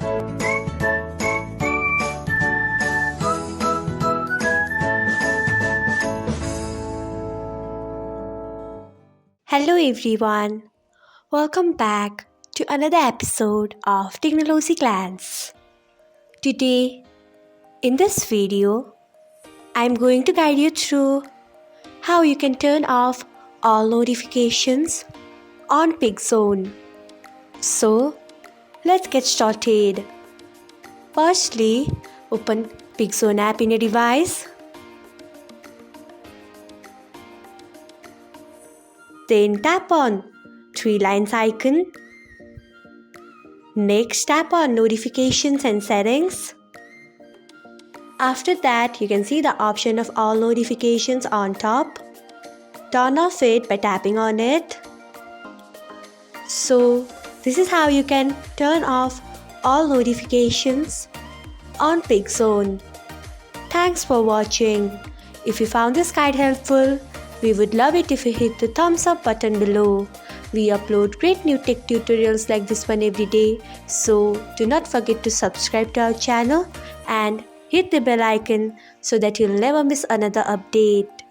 Hello everyone, welcome back to another episode of Technologyglance. Today, in this video, I'm going to guide you through how you can turn off all notifications on Pickzon. So, let's get started. Firstly, open Pickzon app in your device. Then tap on three lines icon. Next, tap on notifications and settings. After that, you can see the option of all notifications on top. Turn off it by tapping on it. So, this is how you can turn off all notifications on Pickzon. Thanks for watching. If you found this guide helpful, we would love it if you hit the thumbs up button below. We upload great new tech tutorials like this one every day, so do not forget to subscribe to our channel and hit the bell icon so that you'll never miss another update.